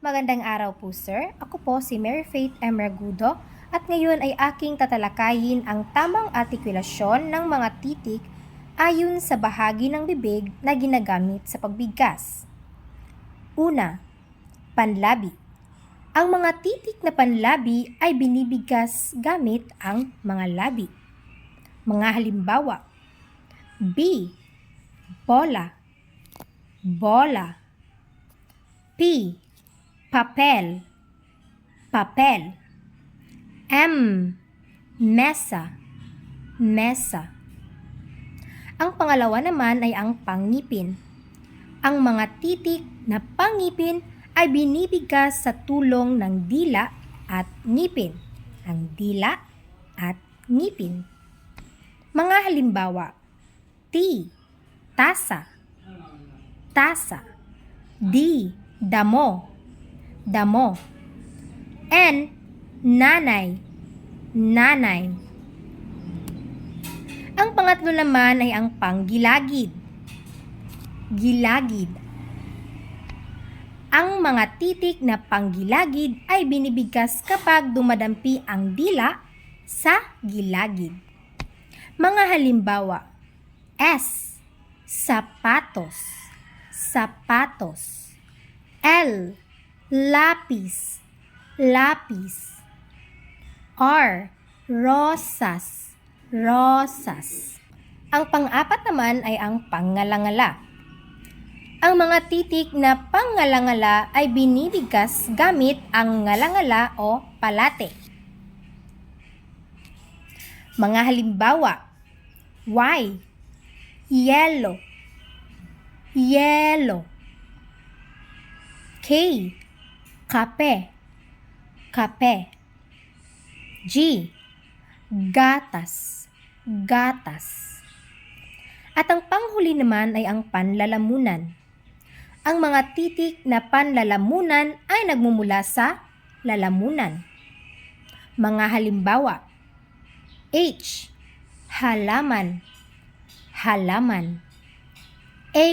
Magandang araw po, sir. Ako po si Mary Faith M. Ragudo at ngayon ay aking tatalakayin ang tamang artikulasyon ng mga titik ayon sa bahagi ng bibig na ginagamit sa pagbigkas. Una, panlabi. Ang mga titik na panlabi ay binibigkas gamit ang mga labi. Mga halimbawa: B. Bola, bola. P. Papel, papel. M. Mesa, mesa. Ang pangalawa naman ay ang pangngipin. Ang mga titik na pangngipin ay binibigkas sa tulong ng dila at ngipin. Ang dila at ngipin. Mga halimbawa: T. Tasa, tasa. D. Damo, damo. N. Nanay, nanay. Ang pangatlo naman ay ang panggilagid, gilagid. Ang mga titik na panggilagid ay binibigkas kapag dumadampi ang dila sa gilagid. Mga halimbawa: S. Sapatos, sapatos. L. Lapis, lapis. R. Rosas, rosas. Ang pang-apat naman ay ang pangalangala. Ang mga titik na pangalangala ay binibigkas gamit ang ngalangala o palate. Mga halimbawa: Y. Yellow, yellow. K. Kape, kape. G. Gatas, gatas. At ang panghuli naman ay ang panlalamunan. Ang mga titik na panlalamunan ay nagmumula sa lalamunan. Mga halimbawa: H. Halaman, halaman. A.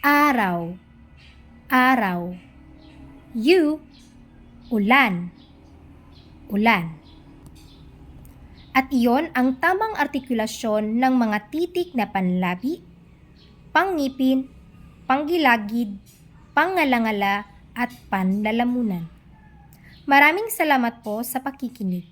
Araw, araw. U. Ulan, ulan. At iyon ang tamang artikulasyon ng mga titik na panlabi, panngipin, panggilagid, pangalangala at panlalamunan. Maraming salamat po sa pakikinig.